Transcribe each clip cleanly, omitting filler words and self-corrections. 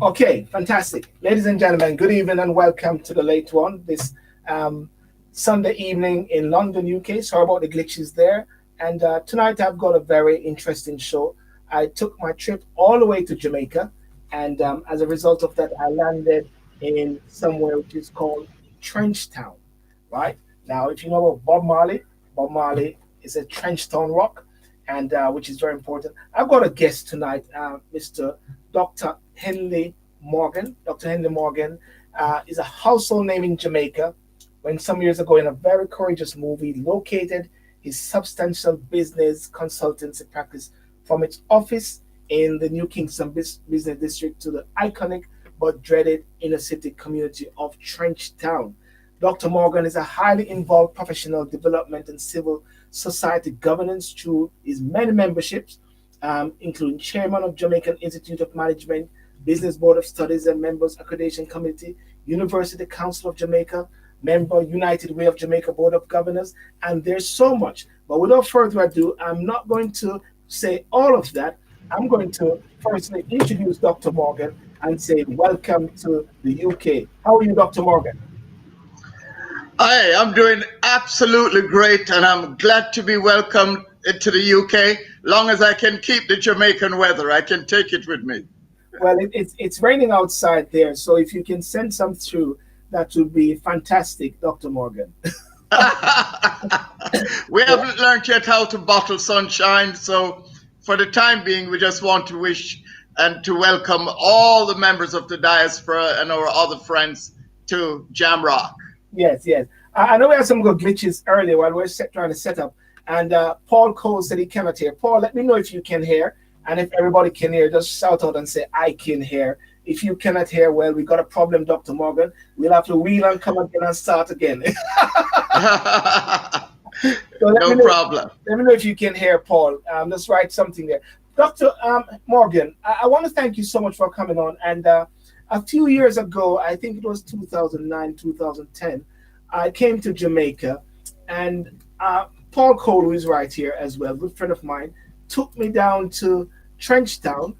Okay, fantastic. Ladies and gentlemen, good evening and welcome to the late one this Sunday evening in London, UK. Sorry about the glitches there. And tonight I've got a very interesting show. I took my trip all the way to Jamaica, and as a result of that, I landed in somewhere which is called Trench Town, right? Now, if you know about Bob Marley is a Trench Town rock, and which is very important. I've got a guest tonight, Mr. Dr. Henley Morgan. Dr. Henley Morgan is a household name in Jamaica when some years ago in a very courageous move, he located his substantial business consultancy practice from its office in the New Kingston Business District to the iconic but dreaded inner city community of Trench Town. Dr. Morgan is a highly involved professional development and civil society governance through his many memberships, including chairman of Jamaican Institute of Management, Business Board of Studies and Members Accreditation Committee, University Council of Jamaica, member United Way of Jamaica Board of Governors, and there's so much. But without further ado, I'm not going to say all of that. I'm going to firstly introduce Dr. Morgan and say welcome to the UK. How are you, Dr. Morgan? Hi, I'm doing absolutely great, and I'm glad to be welcomed to the UK. Long as I can keep the Jamaican weather, I can take it with me. Well, it's raining outside there, so if you can send some through, that would be fantastic, Dr. Morgan. We haven't learned yet how to bottle sunshine, so for the time being, we just want to wish and to welcome all the members of the diaspora and our other friends to Jamrock. Yes. I know we had some good glitches earlier while we were trying to set up, and Paul Cole said he cannot hear. Paul, let me know if you can hear, and if everybody can hear, just shout out and say, I can hear. If you cannot hear, well, we got a problem, Dr. Morgan. We'll have to wheel and come again and start again. No problem. Let me know if you can hear, Paul. Let's write something there. Dr. Morgan, I want to thank you so much for coming on. And a few years ago, I think it was 2009, 2010, I came to Jamaica. And Paul Cole, who is right here as well, good friend of mine, took me down to Trench Town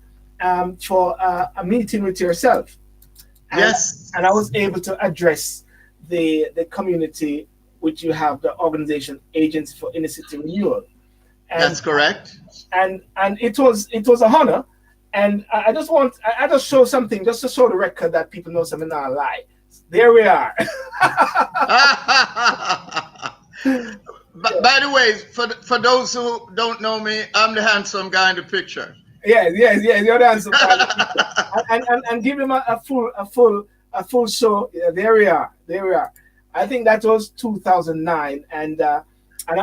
for a meeting with yourself. Yes. And I was able to address the community which you have, the organization Agency for Inner City Renewal. And, that's correct. And it was a honor. And I just show something just to show the record that people know something not a lie. There we are. By the way, for those who don't know me, I'm the handsome guy in the picture. Yes, you're the handsome guy. and give him a full show. Yeah, there we are. I think that was 2009, and I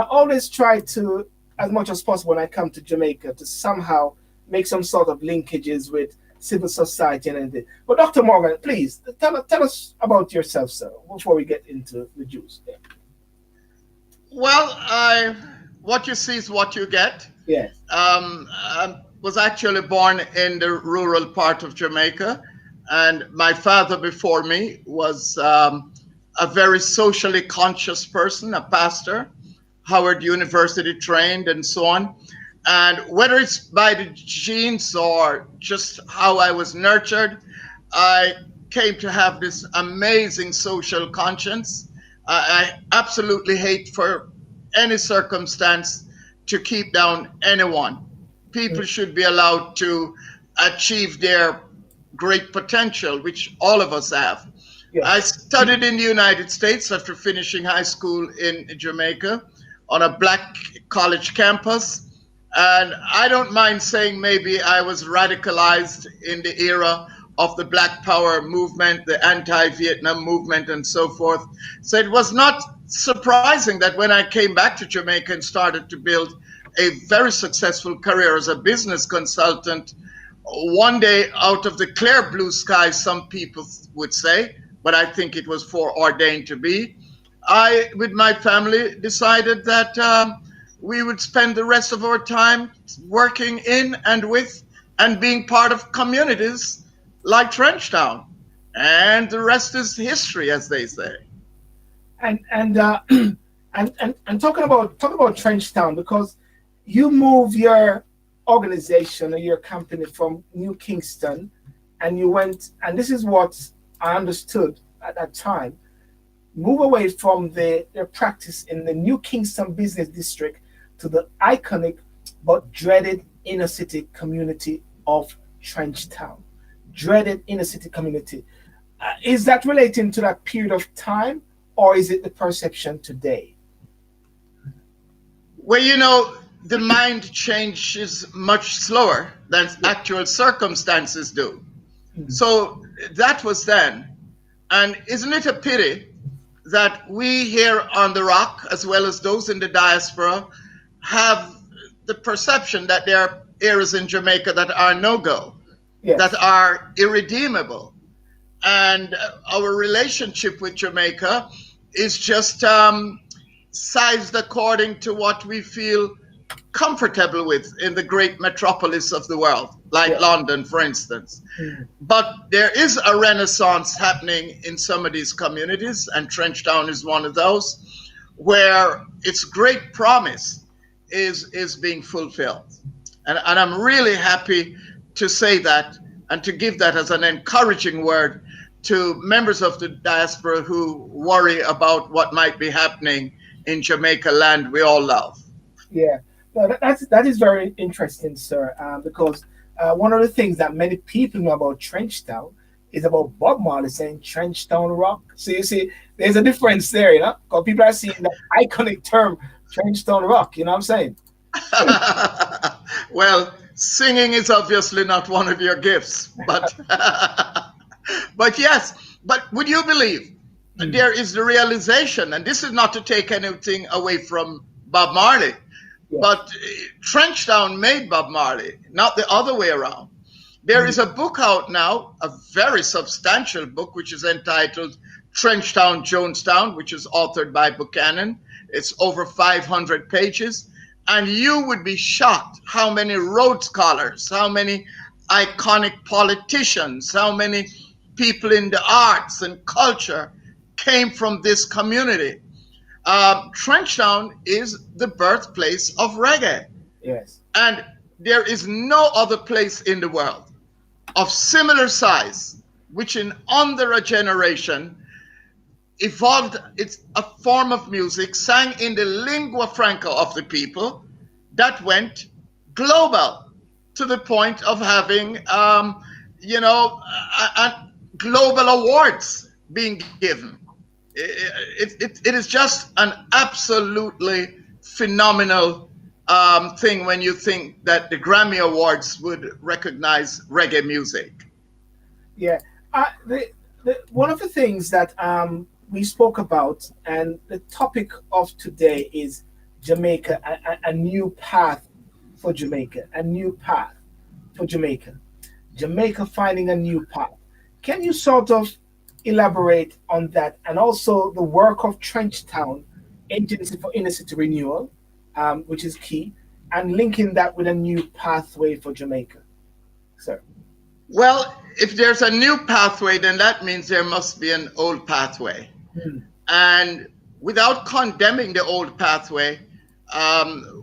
always try to, as much as possible when I come to Jamaica, to somehow make some sort of linkages with civil society and anything. But Dr. Morgan, please tell us about yourself, sir, before we get into the juice. Yeah. Well, what you see is what you get. Yes. I was actually born in the rural part of Jamaica, and my father before me was a very socially conscious person, a pastor, Howard University trained and so on. And whether it's by the genes or just how I was nurtured, I came to have this amazing social conscience. I absolutely hate for any circumstance to keep down anyone. People should be allowed to achieve their great potential, which all of us have. Yes. I studied in the United States after finishing high school in Jamaica on a black college campus. And I don't mind saying maybe I was radicalized in the era of the Black Power movement, the anti-Vietnam movement, and so forth. So it was not surprising that when I came back to Jamaica and started to build a very successful career as a business consultant, one day out of the clear blue sky, some people would say, but I think it was foreordained to be, I, with my family, decided that we would spend the rest of our time working in and with and being part of communities like Trench Town. And the rest is history, as they say. And talking about Trench Town, because you move your organization or your company from New Kingston and you went, and this is what I understood at that time, move away from their practice in the New Kingston Business District to the iconic but dreaded inner city community of Trenchtown. Dreaded inner city community. Is that relating to that period of time, or is it the perception today? Well, you know, the mind changes much slower than actual circumstances do. So that was then. And isn't it a pity that we here on the Rock, as well as those in the diaspora, have the perception that there are areas in Jamaica that are no-go, Yes. that are irredeemable. And our relationship with Jamaica is just sized according to what we feel comfortable with in the great metropolis of the world, like London, for instance. But there is a renaissance happening in some of these communities, and Trenchtown is one of those, where its great promise is being fulfilled. And I'm really happy to say that and to give that as an encouraging word to members of the diaspora who worry about what might be happening in Jamaica land we all love. Yeah, no, that is very interesting, sir, because one of the things that many people know about Trenchtown is about Bob Marley saying Trenchtown Rock. So you see, there's a difference there, you know, because people are seeing that iconic term Trenchtown Rock, you know what I'm saying? Well, singing is obviously not one of your gifts, but but yes, but would you believe there is the realization, and this is not to take anything away from Bob Marley, but Trenchtown made Bob Marley, not the other way around. There is a book out now, a very substantial book, which is entitled Trenchtown, Jonestown, which is authored by Buchanan. It's over 500 pages. And you would be shocked how many Rhodes Scholars, how many iconic politicians, how many people in the arts and culture came from this community. Trenchtown is the birthplace of reggae. Yes. And there is no other place in the world of similar size, which in under a generation evolved. It's a form of music sang in the lingua franca of the people that went global to the point of having, global awards being given. It is just an absolutely phenomenal thing when you think that the Grammy Awards would recognize reggae music. Yeah. One of the things that we spoke about, and the topic of today is Jamaica, a new path for Jamaica, a new path for Jamaica. Jamaica finding a new path. Can you sort of elaborate on that, and also the work of Trenchtown Agency for Inner City Renewal, which is key, and linking that with a new pathway for Jamaica, sir? Well, if there's a new pathway, then that means there must be an old pathway. And without condemning the old pathway,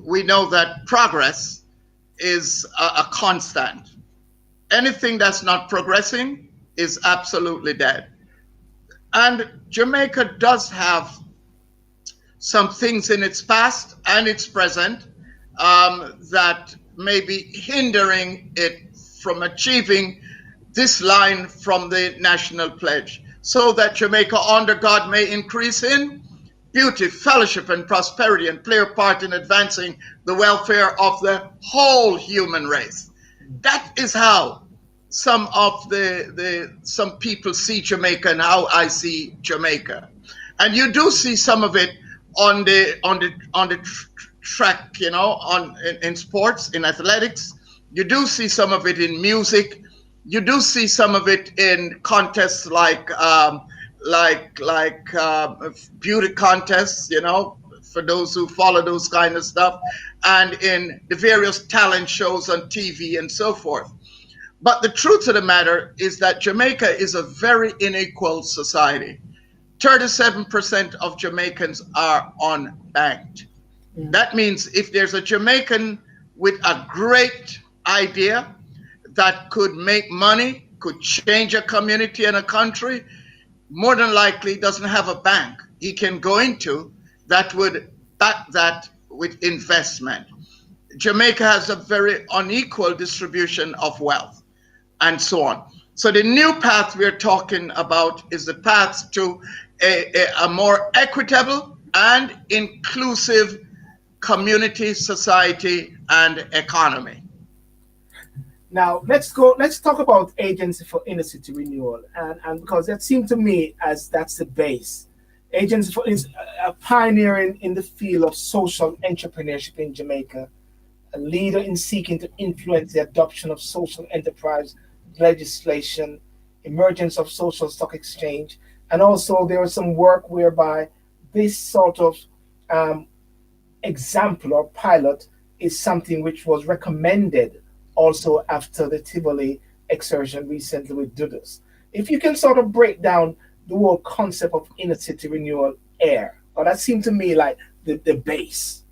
we know that progress is a constant. Anything that's not progressing is absolutely dead. And Jamaica does have some things in its past and its present that may be hindering it from achieving this line from the national pledge, so that Jamaica under God may increase in beauty, fellowship, and prosperity, and play a part in advancing the welfare of the whole human race. That is how some of some people see Jamaica and how I see Jamaica. And you do see some of it on the track, you know, in sports, in athletics. You do see some of it in music. You do see some of it in contests like beauty contests, you know, for those who follow those kind of stuff, and in the various talent shows on TV and so forth. But the truth of the matter is that Jamaica is a very unequal society. 37% of Jamaicans are unbanked. That means if there's a Jamaican with a great idea that could make money could change a community and a country, more than likely doesn't have a bank he can go into that would back that with investment. Jamaica has a very unequal distribution of wealth and so on. So the new path we're talking about is the path to a more equitable and inclusive community, society, and economy. Now let's talk about Agency for Inner City Renewal, and because that seemed to me as that's the base. Agency for is a pioneer in the field of social entrepreneurship in Jamaica, a leader in seeking to influence the adoption of social enterprise legislation, emergence of social stock exchange, and also there was some work whereby this sort of example or pilot is something which was recommended also after the Tivoli excursion recently with Dudas. If you can sort of break down the whole concept of inner city renewal air, or that seemed to me like the base.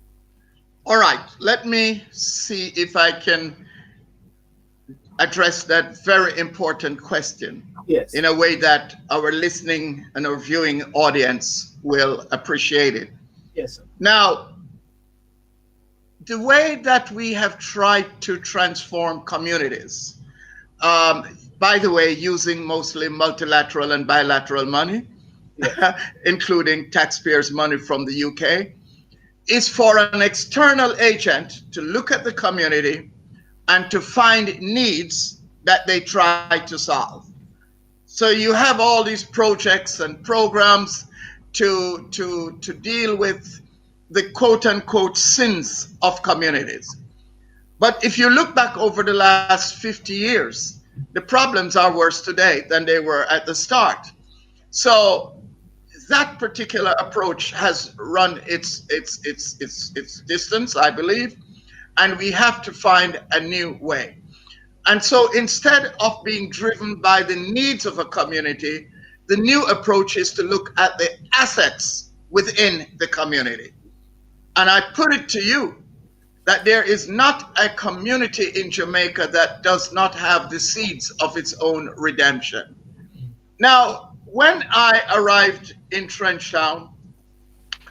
All right, let me see if I can address that very important question. Yes. In a way that our listening and our viewing audience will appreciate it. Yes, sir. Now, the way that we have tried to transform communities, by the way, using mostly multilateral and bilateral money, yes. including taxpayers' money from the UK, is for an external agent to look at the community and to find needs that they try to solve. So you have all these projects and programs to deal with the quote unquote sins of communities. But if you look back over the last 50 years, the problems are worse today than they were at the start. So that particular approach has run its distance, I believe, and we have to find a new way. And so instead of being driven by the needs of a community, the new approach is to look at the assets within the community. And I put it to you that there is not a community in Jamaica that does not have the seeds of its own redemption. Now, when I arrived in Trenchtown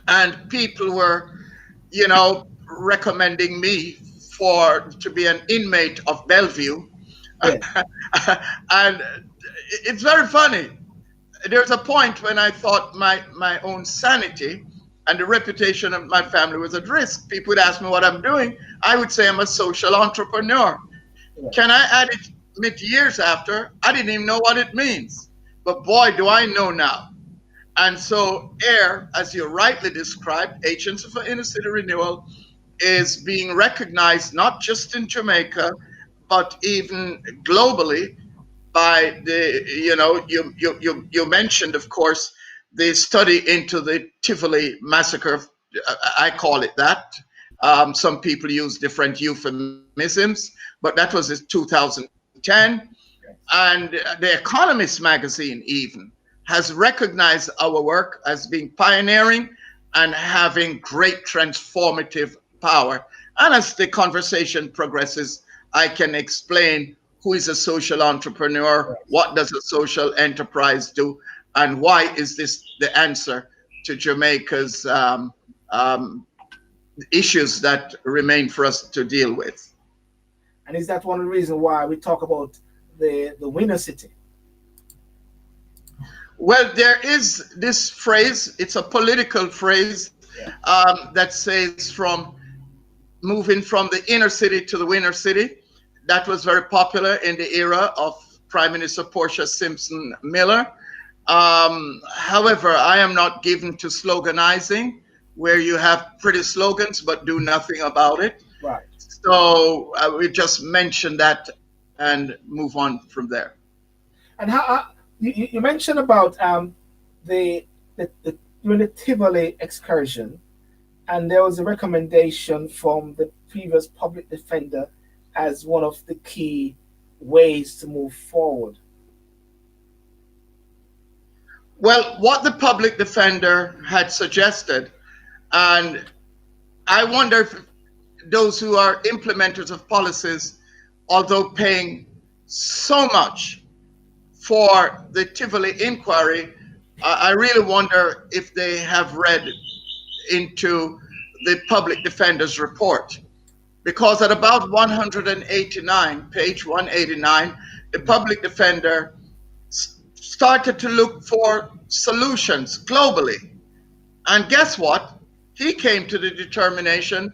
and people were, recommending me to be an inmate of Bellevue, Yeah. and it's very funny. There's a point when I thought my own sanity and the reputation of my family was at risk. People would ask me what I'm doing. I would say I'm a social entrepreneur. Yeah. Can I add it years after? I didn't even know what it means. But boy, do I know now. And so AIR, as you rightly described, Agency for Inner City Renewal, is being recognized not just in Jamaica, but even globally by you mentioned, of course, the study into the Tivoli massacre. I call it that. Some people use different euphemisms, but that was in 2010. And the Economist magazine even has recognized our work as being pioneering and having great transformative power. And as the conversation progresses, I can explain who is a social entrepreneur, what does a social enterprise do, and why is this the answer to Jamaica's issues that remain for us to deal with. And is that one of the reasons why we talk about the winner city? Well, there is this phrase, it's a political phrase, that says moving from the inner city to the winner city. That was very popular in the era of Prime Minister Portia Simpson Miller. However, I am not given to sloganizing, where you have pretty slogans but do nothing about it. Right. So we just mention that and move on from there. And how you mentioned about the during the Tivoli excursion, and there was a recommendation from the previous public defender as one of the key ways to move forward. Well, what the public defender had suggested, and I wonder if those who are implementers of policies, although paying so much for the Tivoli inquiry, I really wonder if they have read into the public defender's report. Because at about 189, page 189, the public defender started to look for solutions globally. And guess what? He came to the determination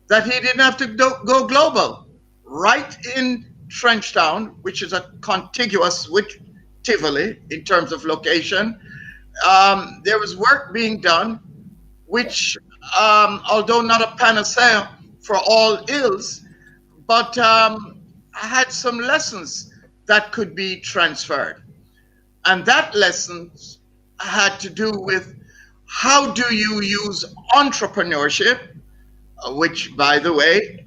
that he didn't have to go global. Right in Trenchtown, which is a contiguous with Tivoli in terms of location, there was work being done, which, although not a panacea for all ills, but had some lessons that could be transferred. And that lessons had to do with how do you use entrepreneurship, which, by the way,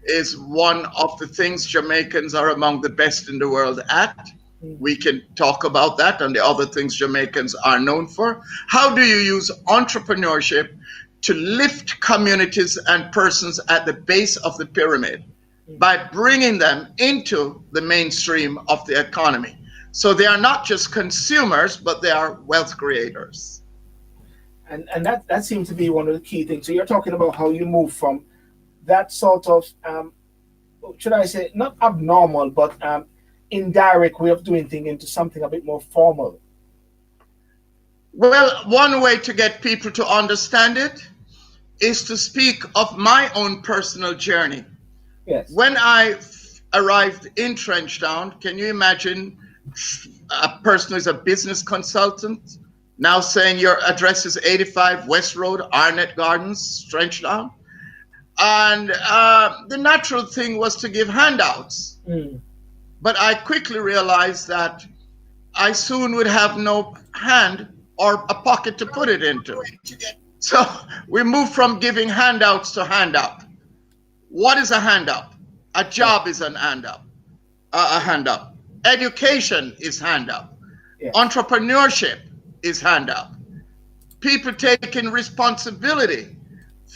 is one of the things Jamaicans are among the best in the world at. We can talk about that and the other things Jamaicans are known for. How do you use entrepreneurship to lift communities and persons at the base of the pyramid by bringing them into the mainstream of the economy? So they are not just consumers, but they are wealth creators. And that seems to be one of the key things. So you're talking about how you move from that sort of, should I say, not abnormal, but indirect way of doing things into something a bit more formal. Well, one way to get people to understand it is to speak of my own personal journey. Yes. When I arrived in Trenchtown, can you imagine a person who is a business consultant now saying your address is 85 West Road, Arnett Gardens, Trenchtown? And the natural thing was to give handouts. But I quickly realized that I soon would have no hand or a pocket to put it into. So we moved from giving handouts to handout. What is a handout? A job is an handout. A handout. Education is handout. Yeah. Entrepreneurship is handout. People taking responsibility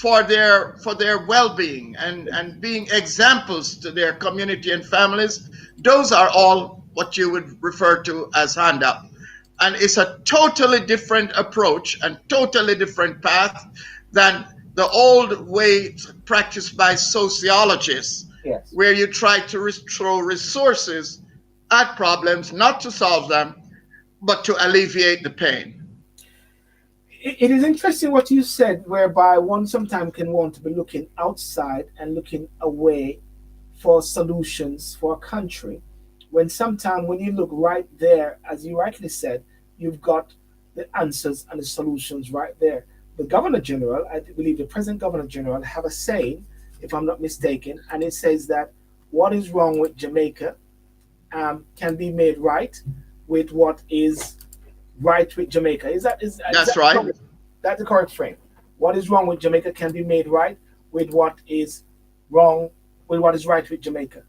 for their well-being and being examples to their community and families, those are all what you would refer to as handout. And it's a totally different approach and totally different path than the old way practiced by sociologists, yes, where you try to throw resources at problems, not to solve them, but to alleviate the pain. It is interesting what you said, whereby one sometimes can want to be looking outside and looking away for solutions for a country, when sometimes when you look right there, as you rightly said, you've got the answers and the solutions right there. The Governor General, I believe the present Governor General, have a saying, if I'm not mistaken, and it says that what is wrong with Jamaica can be made right with what is right with Jamaica. That's right? Correct? That's the correct frame. What is wrong with Jamaica can be made right with what is wrong with what is right with Jamaica.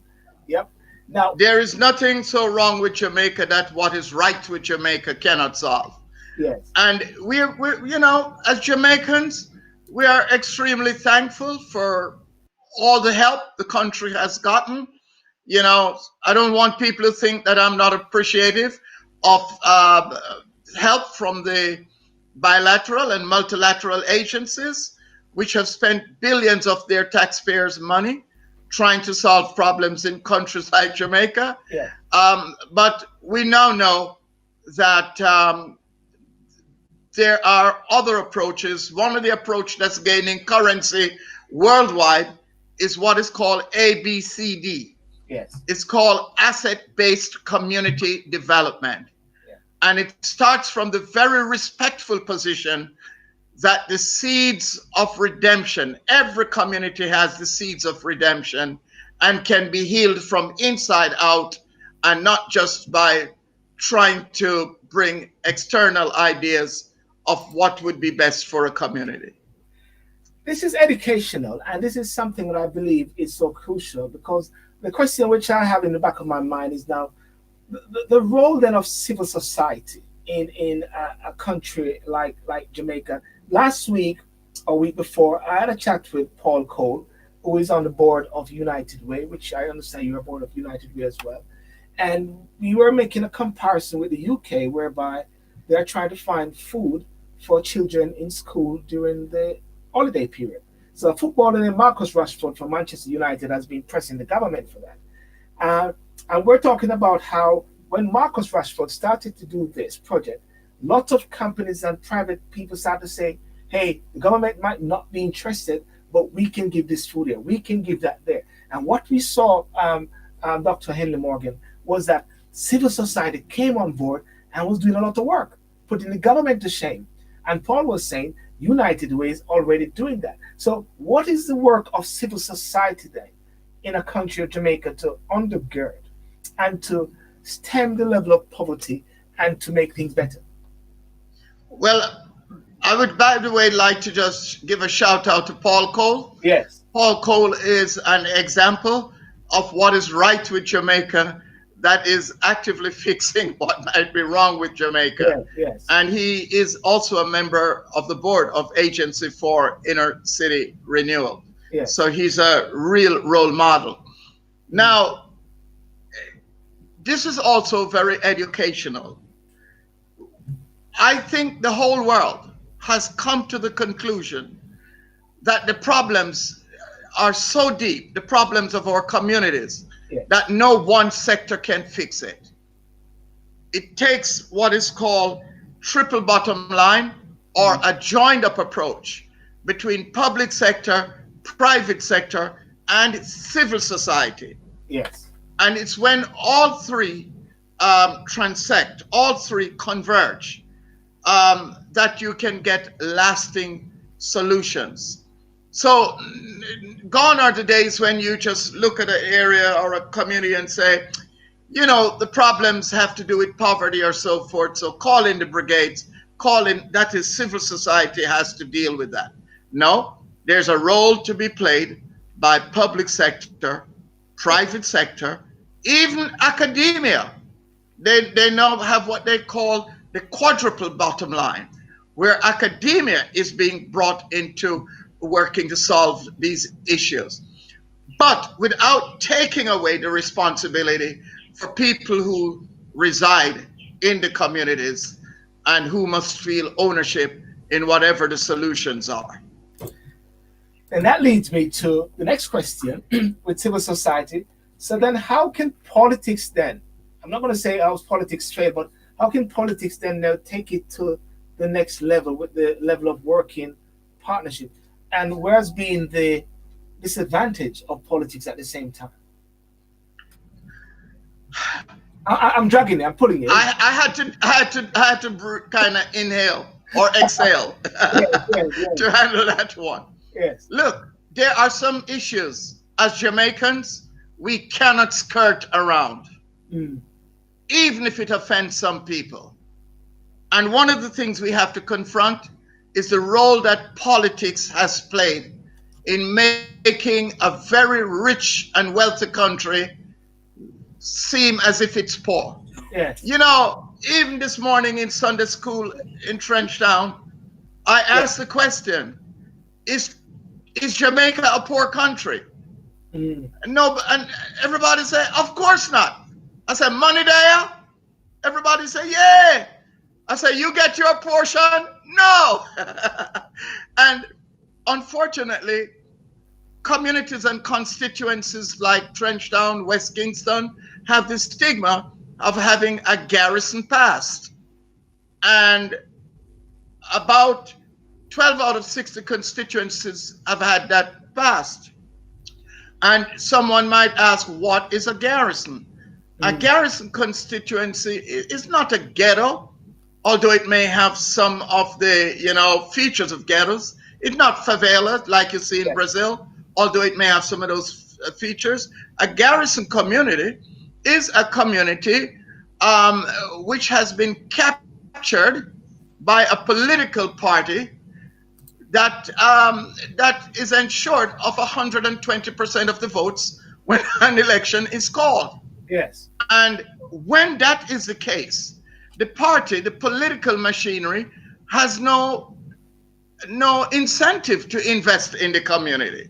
Yep. Now there is nothing so wrong with Jamaica that what is right with Jamaica cannot solve. Yes. And we're as Jamaicans, we are extremely thankful for all the help the country has gotten. I don't want people to think that I'm not appreciative of help from the bilateral and multilateral agencies, which have spent billions of their taxpayers' money trying to solve problems in countries like Jamaica. Yeah. But we now know that there are other approaches. One of the approaches that's gaining currency worldwide is what is called ABCD. Yes. It's called asset-based community development. Yeah. And it starts from the very respectful position that the seeds of redemption, every community has the seeds of redemption and can be healed from inside out, and not just by trying to bring external ideas of what would be best for a community. This is educational, and this is something that I believe is so crucial, because the question which I have in the back of my mind is now the role then of civil society in a country like Jamaica. Last week or week before, I had a chat with Paul Cole, who is on the board of United Way, which I understand you're a board of United Way as well. And we were making a comparison with the UK, whereby they're trying to find food for children in school during the holiday period. So a footballer named Marcus Rashford from Manchester United has been pressing the government for that. And we're talking about how when Marcus Rashford started to do this project, lots of companies and private people started to say, hey, the government might not be interested, but we can give this food here, we can give that there. And what we saw, Dr. Henley Morgan, was that civil society came on board and was doing a lot of work, putting the government to shame. And Paul was saying United Way is already doing that. So what is the work of civil society then in a country of Jamaica to undergird and to stem the level of poverty and to make things better? Well, I would, by the way, like to just give a shout out to Paul Cole. Yes. Paul Cole is an example of what is right with Jamaica, that is actively fixing what might be wrong with Jamaica. Yes. And he is also a member of the board of Agency for Inner City Renewal. Yes. So he's a real role model. Now, this is also very educational. I think the whole world has come to the conclusion that the problems are so deep, the problems of our communities, that no one sector can fix it. It takes what is called triple bottom line, or a joined up approach between public sector, private sector, and civil society. Yes. And it's when all three transect, all three converge, that you can get lasting solutions. So gone are the days when you just look at an area or a community and say, you know, the problems have to do with poverty or so forth, so call in the brigades, call in, that is, civil society has to deal with that. No, there's a role to be played by public sector, private sector, even academia. They now have what they call the quadruple bottom line, where academia is being brought into working to solve these issues, but without taking away the responsibility for people who reside in the communities and who must feel ownership in whatever the solutions are. And that leads me to the next question with civil society. So then how can politics then, I'm not going to say how's politics straight, but how can politics then now take it to the next level with the level of working partnership? And where's been the disadvantage of politics at the same time? I'm dragging it. I'm pulling it. I had to kind of inhale or exhale to handle that one. Yes. Look, there are some issues as Jamaicans we cannot skirt around, even if it offends some people. And one of the things we have to confront is the role that politics has played in making a very rich and wealthy country seem as if it's poor. Yes. You know, even this morning in Sunday school in Trenchtown, I asked the question, is Jamaica a poor country? No, and everybody said, of course not. I said, money there? Everybody said, yeah. I said, you get your portion? No. And unfortunately, communities and constituencies like Trenchtown, West Kingston have the stigma of having a garrison past. And about 12 out of 60 constituencies have had that past. And someone might ask, what is a garrison? A garrison constituency is not a ghetto, although it may have some of the, you know, features of ghettos. It's not favela like you see in Brazil, although it may have some of those features. A garrison community is a community which has been captured by a political party that is ensured of 120% of the votes when an election is called. Yes. And when that is the case, the party, the political machinery, has no incentive to invest in the community.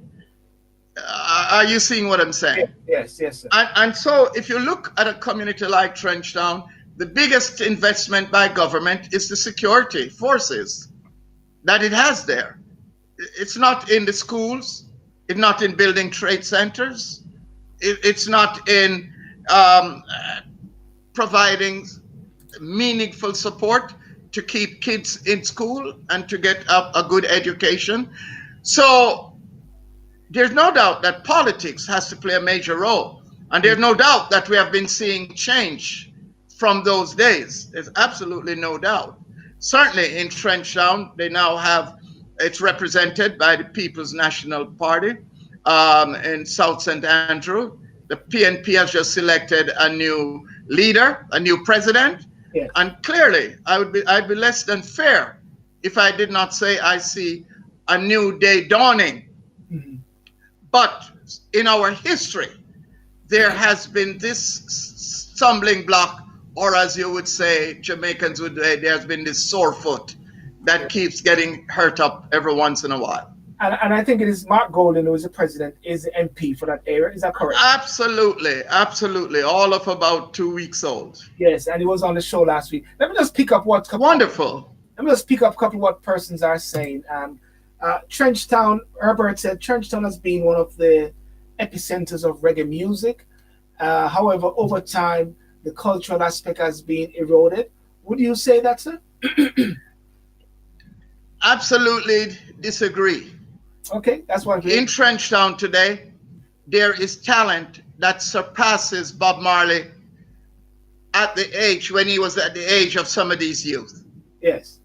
Are you seeing what I'm saying? Yes, yes, sir. And so if you look at a community like Trenchtown, the biggest investment by government is the security forces that it has there. It's not in the schools, it's not in building trade centers, it's not in providing meaningful support to keep kids in school and to get a good education. So there's no doubt that politics has to play a major role. And there's no doubt that we have been seeing change from those days. There's absolutely no doubt. Certainly in Trenchtown, they now have, it's represented by the People's National Party in South St. Andrew. The PNP has just selected a new leader, a new president. Yes. And clearly, I'd be less than fair if I did not say I see a new day dawning. Mm-hmm. But in our history, there has been this stumbling block, or as you would say, Jamaicans would say, there's been this sore foot that keeps getting hurt up every once in a while. And I think it is Mark Golden, who is the president, is the MP for that area. Is that correct? Absolutely, absolutely. All of about 2 weeks old. Yes, and he was on the show last week. Let me just pick up what... Wonderful. Let me just pick up a couple of what persons are saying. Trenchtown, Herbert said, Trenchtown has been one of the epicenters of reggae music. However, over time, the cultural aspect has been eroded. Would you say that, sir? Absolutely disagree. Okay, that's one thing. In Trenchtown today, there is talent that surpasses Bob Marley at the age, when he was at the age of some of these youth. Yes.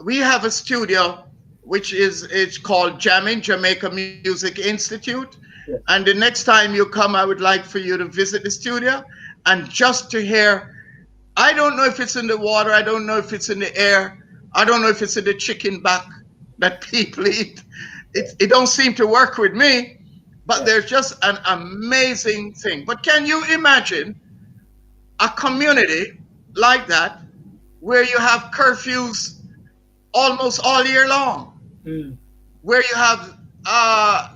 We have a studio which is called Jamaica Music Institute. Yes. And the next time you come, I would like for you to visit the studio and just to hear, I don't know if it's in the water, I don't know if it's in the air, I don't know if it's in the chicken back that people eat. It don't seem to work with me, but there's just an amazing thing. But can you imagine a community like that where you have curfews almost all year long, where you have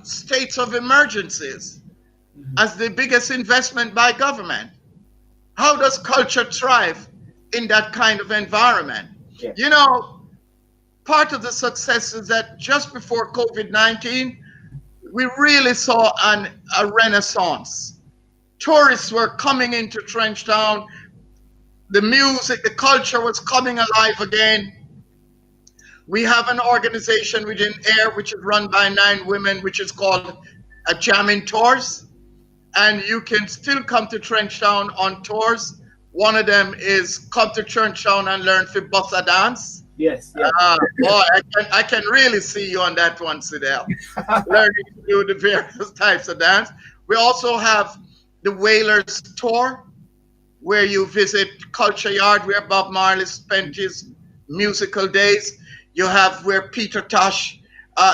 states of emergencies as the biggest investment by government? How does culture thrive in that kind of environment? Yeah. You know, part of the success is that just before COVID-19, we really saw a renaissance. Tourists were coming into Trenchtown. The music, the culture was coming alive again. We have an organization within AIR, which is run by 9 women, which is called Jamming Tours. And you can still come to Trenchtown on tours. One of them is come to Trenchtown and learn for bossa dance. Yes. Yes. Boy, I can really see you on that one, Sidel. Learning to do the various types of dance. We also have the Whalers Tour, where you visit Culture Yard, where Bob Marley spent his musical days. You have where Peter Tosh,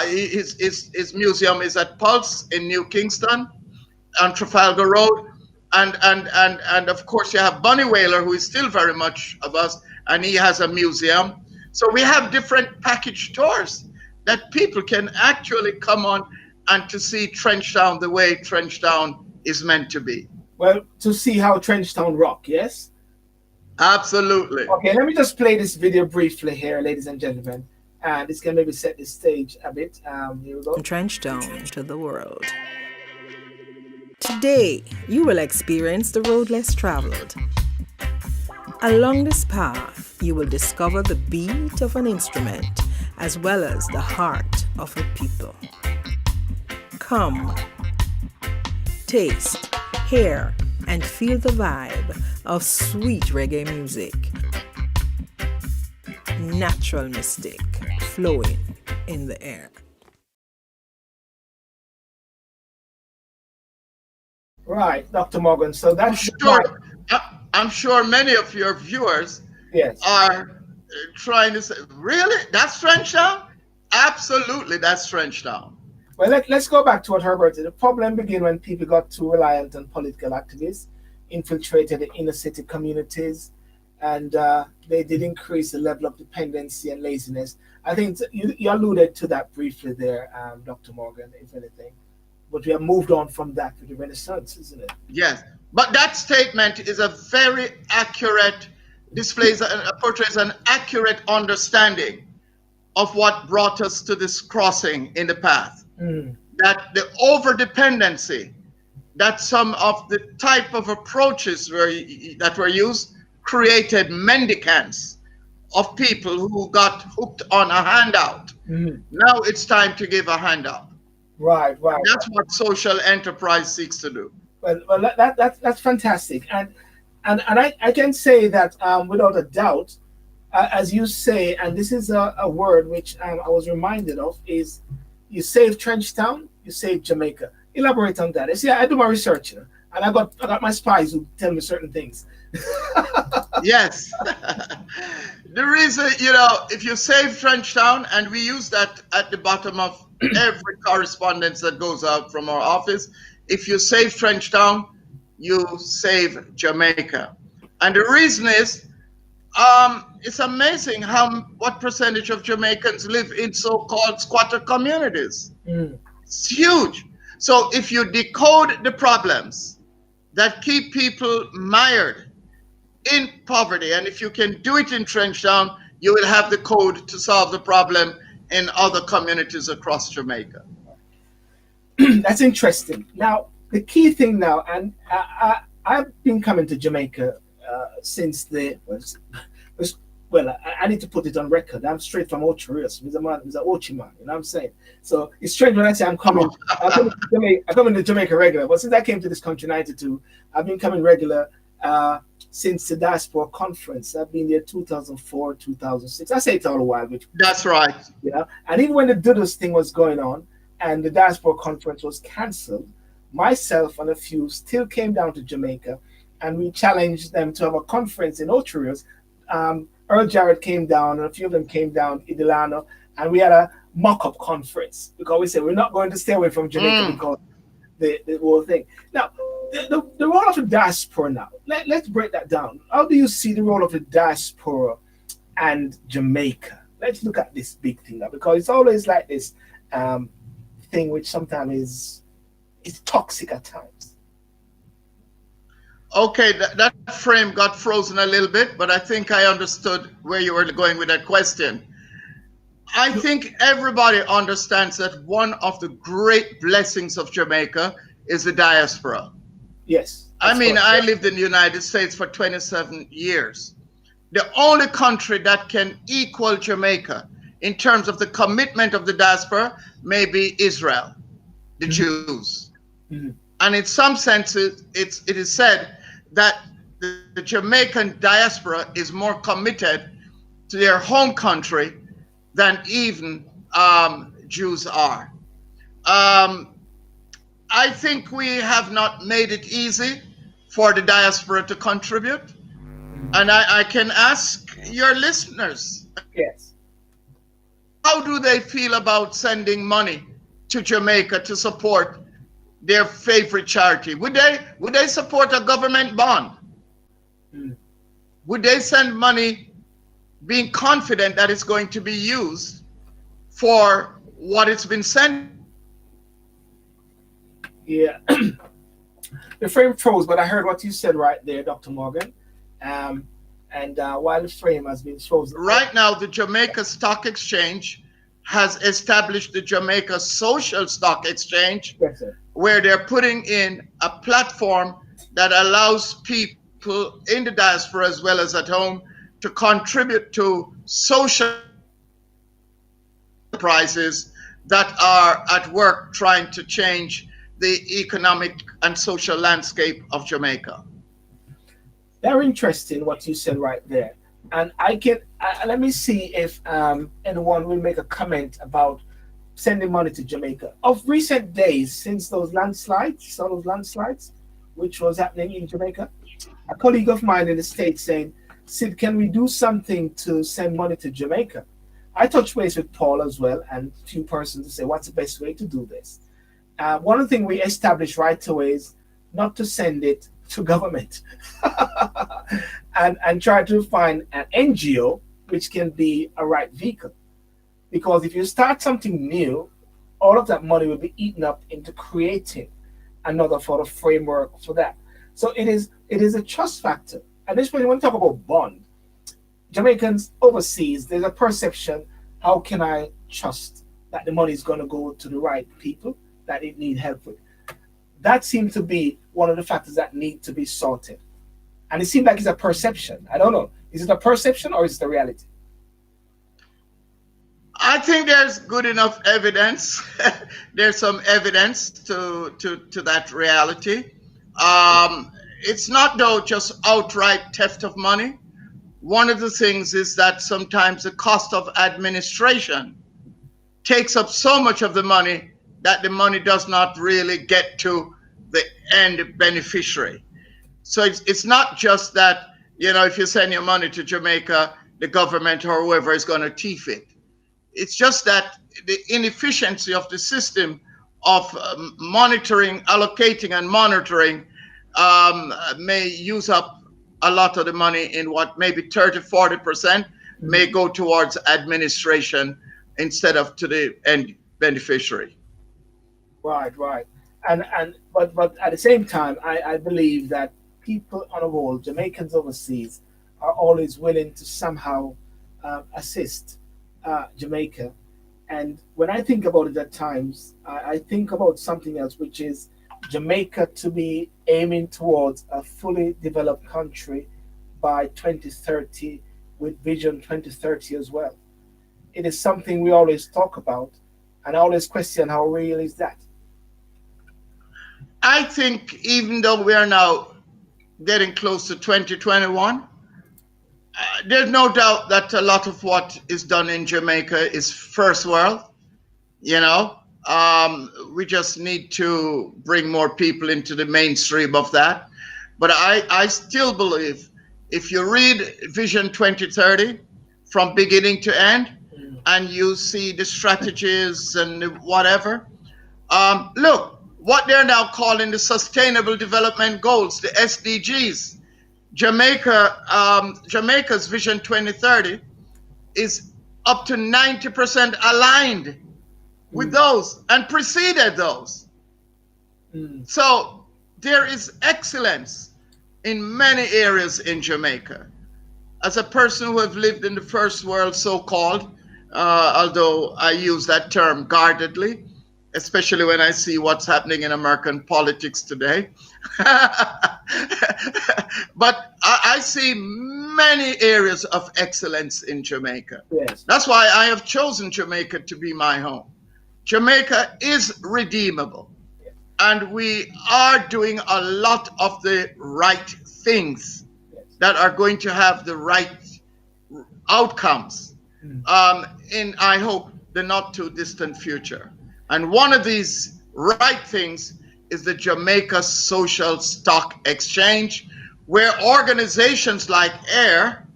his museum is at Pulse in New Kingston on Trafalgar Road. And of course you have Bunny Whaler, who is still very much of us, and he has a museum. So we have different package tours that people can actually come on and to see Trenchtown the way Trenchtown is meant to be. Well, to see how Trenchtown rock, yes? Absolutely. Okay, let me just play this video briefly here, ladies and gentlemen. And this can maybe set the stage a bit. Here we go. Trenchtown to the world. Today, you will experience the road less traveled. Along this path, you will discover the beat of an instrument as well as the heart of a people. Come, taste, hear, and feel the vibe of sweet reggae music. Natural mystic flowing in the air. Right, Dr. Morgan. So that's I'm sure many of your viewers are trying to say, really? That's Trenchtown? Absolutely, that's Trenchtown. Well, let's go back to what Herbert said. The problem began when people got too reliant on political activists, infiltrated the inner city communities, and they did increase the level of dependency and laziness. I think you alluded to that briefly there, Dr. Morgan, if anything. but we have moved on from that with the Renaissance, isn't it? Yes, but that statement is a very accurate, portrays an accurate understanding of what brought us to this crossing in the path. That the over-dependency, that some of the type of approaches that were used created mendicants of people who got hooked on a handout. Now it's time to give a handout. Right. That's what social enterprise seeks to do. Well, that's fantastic, and I can say that without a doubt, as you say, and this is a word which I was reminded of, is you save Trenchtown, you save Jamaica. Elaborate on that. You see, I do my research, and I got my spies who tell me certain things. Yes. The reason, if you save Trenchtown, and we use that at the bottom of every correspondence that goes out from our office, if you save Trenchtown, you save Jamaica. And the reason is, it's amazing what percentage of Jamaicans live in so-called squatter communities. It's huge. So if you decode the problems that keep people mired in poverty, and if you can do it in Trenchtown, you will have the code to solve the problem in other communities across Jamaica. That's interesting. Now, the key thing now, and I've been coming to Jamaica since I need to put it on record. I'm straight from Ocherius. He's an Ochi man, you know what I'm saying? So it's strange when I say I'm coming to Jamaica regular, but since I came to this country in 92, I've been coming regular since the Diaspora Conference. I've been there 2004, 2006. I say it all a while. That's right. And even when the Doodles thing was going on and the Diaspora Conference was cancelled, myself and a few still came down to Jamaica, and we challenged them to have a conference in Ocherius. Earl Jarrett came down, and a few of them came down, Idelano, and we had a mock-up conference because we said we're not going to stay away from Jamaica because the whole thing. Now, the role of the diaspora now, let's break that down. How do you see the role of the diaspora and Jamaica? Let's look at this big thing now, because it's always like this thing which sometimes is toxic at times. Okay, that frame got frozen a little bit, but I think I understood where you were going with that question. I think everybody understands that one of the great blessings of Jamaica is the diaspora. Yes. I mean, I lived in the United States for 27 years. The only country that can equal Jamaica in terms of the commitment of the diaspora may be Israel, the Jews. And in some senses, it is said that the Jamaican diaspora is more committed to their home country than even Jews are. I think we have not made it easy for the diaspora to contribute. And I can ask your listeners, yes, how do they feel about sending money to Jamaica to support their favorite charity? Would they support a government bond? Would they send money being confident that it's going to be used for what it's been sent? Yeah. The frame froze, but I heard what you said right there, Dr. Morgan. And while the frame has been frozen. Right now, the Jamaica Stock Exchange has established the Jamaica Social Stock Exchange, yes, sir, where they're putting in a platform that allows people in the diaspora as well as at home to contribute to social enterprises that are at work trying to change the economic and social landscape of Jamaica. Very interesting what you said right there. And let me see if anyone will make a comment about sending money to Jamaica. Of recent days, since those landslides, which was happening in Jamaica, a colleague of mine in the States saying, Sid, can we do something to send money to Jamaica? I touched base with Paul as well and a few persons to say, what's the best way to do this? One of the things we established right away is not to send it to government and try to find an NGO which can be a right vehicle. Because if you start something new all of that money will be eaten up into creating another sort of framework for that. So it is a trust factor. And this when we talk about bond, Jamaicans overseas, there's a perception, how can I trust that the money is going to go to the right people that it need help with? That seems to be one of the factors that need to be sorted. And it seems like it's a perception. I don't know. Is it a perception or is it a reality? I think there's good enough evidence. There's some evidence to that reality. It's not though just outright theft of money. One of the things is that sometimes the cost of administration takes up so much of the money that the money does not really get to the end beneficiary. So it's not just that, if you send your money to Jamaica, the government or whoever is going to thief it. It's just that the inefficiency of the system of monitoring, allocating and monitoring may use up a lot of the money in what maybe 30-40% may go towards administration instead of to the end beneficiary. Right. But at the same time, I believe that people on the whole, Jamaicans overseas, are always willing to somehow assist Jamaica. And when I think about it at times, I think about something else, which is Jamaica to be aiming towards a fully developed country by 2030 with Vision 2030 as well. It is something we always talk about, and I always question how real is that. I think even though we are now getting close to 2021, there's no doubt that a lot of what is done in Jamaica is first world. We just need to bring more people into the mainstream of that. But I still believe if you read Vision 2030 from beginning to end, and you see the strategies and whatever, look, what they're now calling the Sustainable Development Goals, the SDGs. Jamaica's Vision 2030 is up to 90% aligned with those and preceded those. So there is excellence in many areas in Jamaica. As a person who have lived in the first world, so-called, although I use that term guardedly, especially when I see what's happening in American politics today. But I see many areas of excellence in Jamaica. Yes. That's why I have chosen Jamaica to be my home. Jamaica is redeemable, and we are doing a lot of the right things that are going to have the right outcomes in, I hope, the not too distant future. And one of these right things is the Jamaica Social Stock Exchange, where organizations like AIR,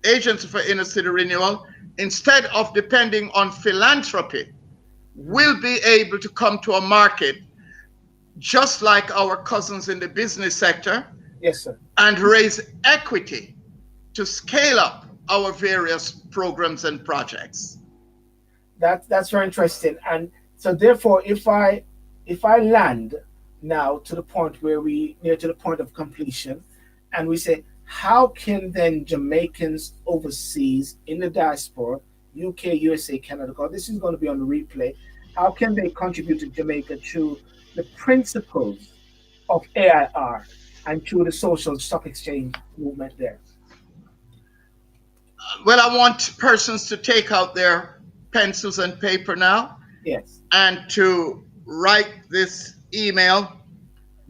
Agency for Inner City Renewal, instead of depending on philanthropy, will be able to come to a market just like our cousins in the business sector. Yes, sir. And raise equity to scale up our various programs and projects. That's very interesting. And so therefore, if I land now to the point where we near to the point of completion, and we say, how can then Jamaicans overseas in the diaspora, UK, USA, Canada, because this is going to be on the replay, how can they contribute to Jamaica through the principles of AIR and through the social stock exchange movement there? Well, I want persons to take out their pencils and paper now. Yes. And to write this email,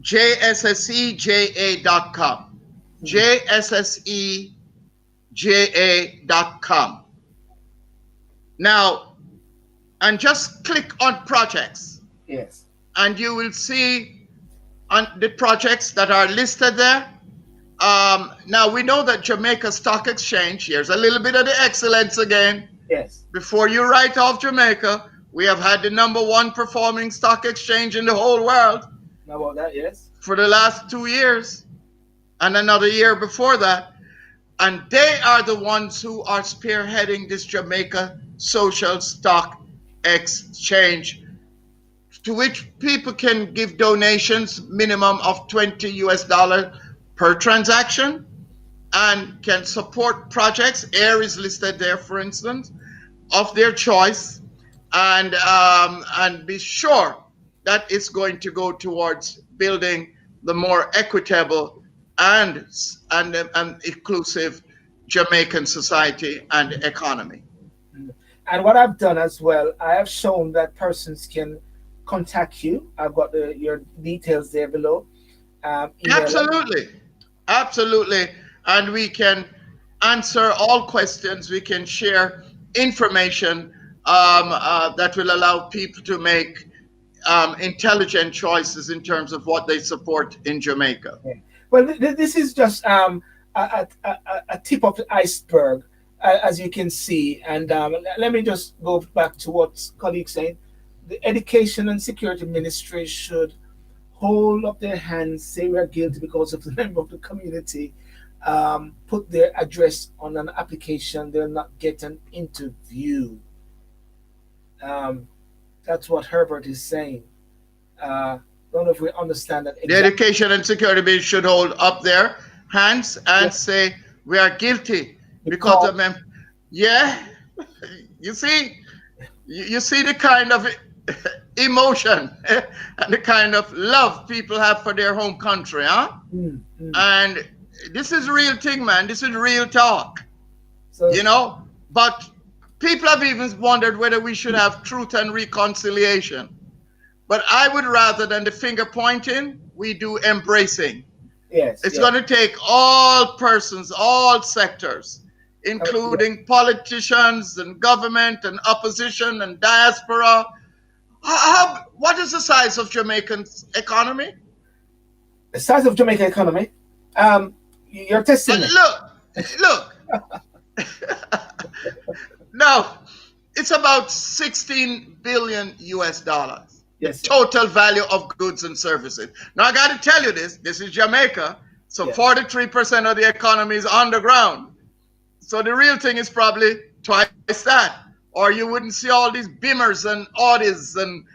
jsseja.com. jsseja.com. Now, and just click on projects. Yes. And you will see on the projects that are listed there. Now, we know that Jamaica Stock Exchange, here's a little bit of the excellence again. Yes. Before you write off Jamaica, we have had the #1 performing stock exchange in the whole world. How about that? Yes. For the last 2 years and another year before that. And they are the ones who are spearheading this Jamaica Social Stock Exchange to which people can give donations minimum of $20 per transaction, and can support projects. Air is listed there, for instance, of their choice, and be sure that it's going to go towards building the more equitable and inclusive Jamaican society and economy. And what I've done as well, I have shown that persons can contact you. I've got your details there below. Absolutely. And we can answer all questions. We can share information that will allow people to make intelligent choices in terms of what they support in Jamaica. Okay. Well, this is just a tip of the iceberg, as you can see. And let me just go back to what colleagues saying. The Education and Security Ministry should hold up their hands, say we are guilty because of the member of the community, put their address on an application, they'll not get an interview. That's what Herbert is saying. Don't know if we understand that. The Education and Security Ministry should hold up their hands and say we are guilty because of them. Yeah, you see the kind of emotion and the kind of love people have for their home country, huh? And this is real thing, man. This is real talk. So, but people have even wondered whether we should have truth and reconciliation. But I would rather than the finger pointing, we do embracing. Yes. It's going to take all persons, all sectors, including politicians and government and opposition and diaspora. What is the size of Jamaican's economy? The size of Jamaican economy? You're testing me. Look. Now, it's about 16 billion US dollars. Yes, the total value of goods and services. Now, I got to tell you this is Jamaica. So 43% of the economy is underground. So the real thing is probably twice that. Or you wouldn't see all these Beamers and Audis and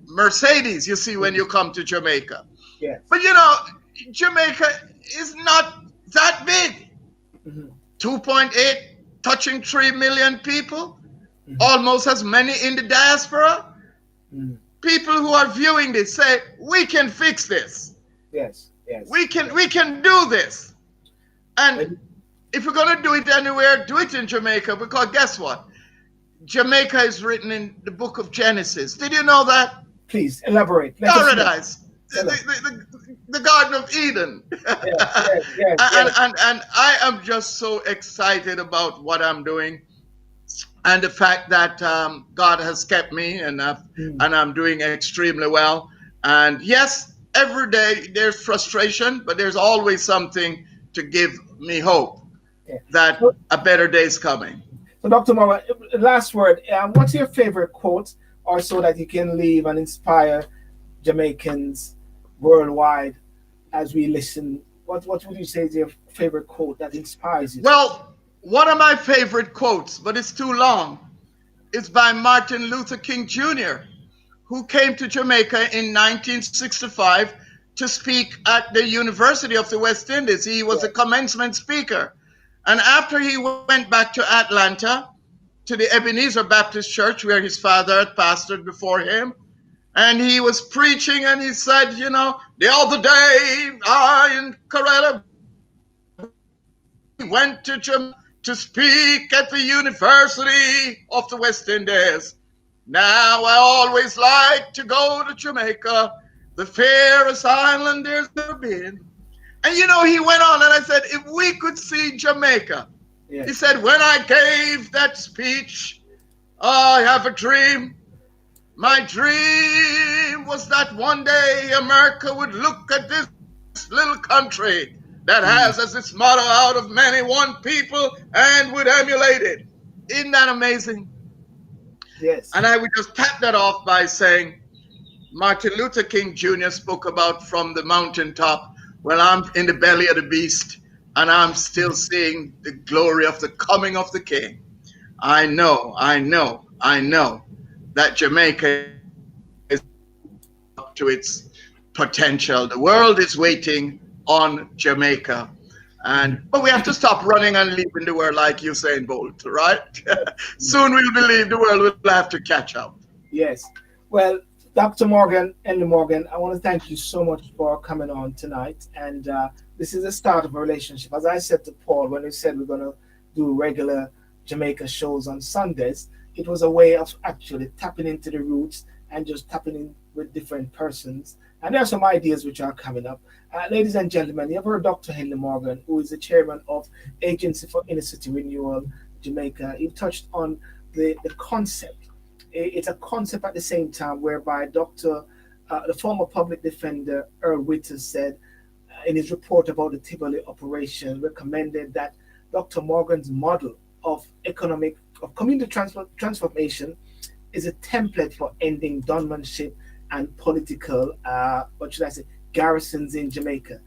Mercedes you see when you come to Jamaica. Yes. But Jamaica is not that big. 2.8, touching 3 million people. Almost as many in the diaspora. People who are viewing this say, we can fix this. Yes. We can do this. And if we're going to do it anywhere, do it in Jamaica, because guess what? Jamaica is written in the book of Genesis. Did you know that? Please elaborate. Paradise. The Garden of Eden. Yes. And I am just so excited about what I'm doing. And the fact that God has kept me and I'm doing extremely well. And yes, every day there's frustration, but there's always something to give me hope that a better day is coming. So Dr. Mama, last word, what's your favorite quote or so that you can leave and inspire Jamaicans worldwide as we listen? What would you say is your favorite quote that inspires you? Well, one of my favorite quotes, but it's too long, is by Martin Luther King Jr., who came to Jamaica in 1965 to speak at the University of the West Indies. He was a commencement speaker. And after he went back to Atlanta, to the Ebenezer Baptist Church, where his father had pastored before him, and he was preaching, and he said, the other day, I and Coretta went to Jamaica to speak at the University of the West Indies. Now I always like to go to Jamaica, the fairest island there's ever been. And he went on, and I said, if we could see Jamaica. He said, when I gave that speech, I have a dream. My dream was that one day America would look at this little country that has as its motto, out of many, one people, and would emulate it. Isn't that amazing? Yes. And I would just tap that off by saying, Martin Luther King Jr. spoke about from the mountaintop, well, I'm in the belly of the beast, and I'm still seeing the glory of the coming of the King. I know that Jamaica is up to its potential. The world is waiting on Jamaica. But we have to stop running and leaving the world like Usain Bolt, right? Soon we'll believe the world will have to catch up. Yes. Well, Dr. Morgan, Henley Morgan, I want to thank you so much for coming on tonight. And this is the start of a relationship. As I said to Paul, when we said we're going to do regular Jamaica shows on Sundays, it was a way of actually tapping into the roots and just tapping in with different persons. And there are some ideas which are coming up. Ladies and gentlemen, you have heard Dr. Henley Morgan, who is the chairman of Agency for Inner City Renewal, Jamaica. He touched on the concept. It's a concept at the same time whereby the former public defender Earl Witter said in his report about the Tivoli operation, recommended that Dr. Morgan's model of community transformation is a template for ending gunmanship and political, garrisons in Jamaica.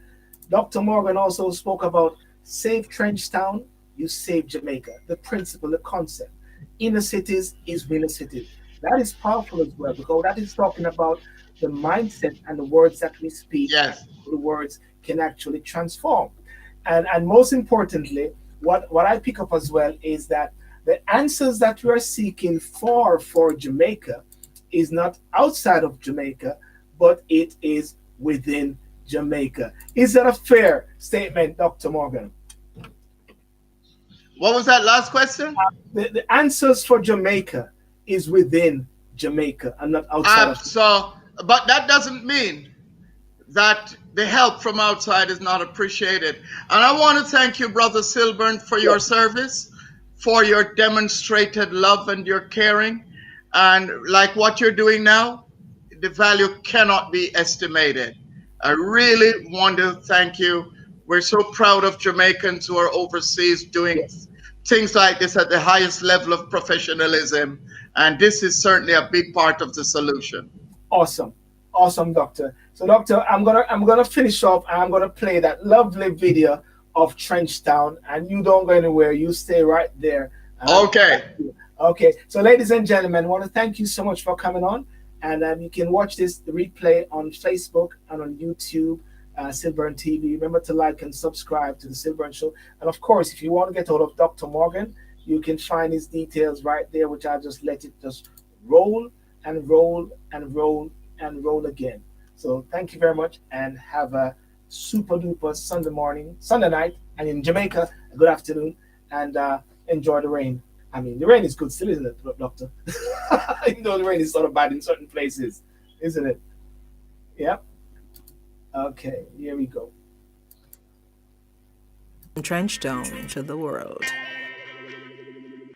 Dr. Morgan also spoke about save Trenchtown, you save Jamaica. The principle, the concept. Inner cities is winner cities. That is powerful as well, because that is talking about the mindset and the words that we speak. Yes. The words can actually transform. And most importantly, what I pick up as well is that the answers that we are seeking for Jamaica is not outside of Jamaica, but it is within Jamaica. Is that a fair statement, Dr. Morgan? What was that last question? The answers for Jamaica is within Jamaica and not outside of but that doesn't mean that the help from outside is not appreciated. And I want to thank you, Brother Silburn, for your service, for your demonstrated love and your caring. And like what you're doing now, the value cannot be estimated. I really want to thank you. We're so proud of Jamaicans who are overseas doing things like this at the highest level of professionalism. And this is certainly a big part of the solution. Awesome, Doctor. So, Doctor, I'm gonna finish off, and I'm gonna play that lovely video of Trenchtown, and you don't go anywhere. You stay right there. Okay. Okay. So, ladies and gentlemen, I want to thank you so much for coming on, and you can watch the replay on Facebook and on YouTube. Silburn TV. Remember to like and subscribe to the Silburn Show. And of course, if you want to get hold of Dr. Morgan, you can find his details right there, which I just let it just roll and roll and roll and roll again. So thank you very much, and have a super duper Sunday night, and in Jamaica, a good afternoon, and enjoy the rain. I mean, the rain is good still, isn't it, Doctor? Even though the rain is sort of bad in certain places, isn't it? Yeah. Okay, here we go. Trenchtown to the world.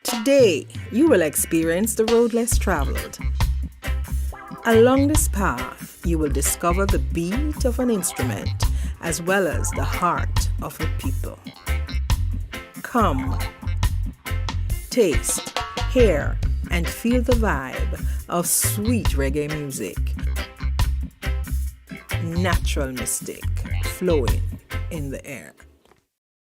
Today, you will experience the road less traveled. Along this path, you will discover the beat of an instrument as well as the heart of a people. Come, taste, hear, and feel the vibe of sweet reggae music. Natural mystic flowing in the air.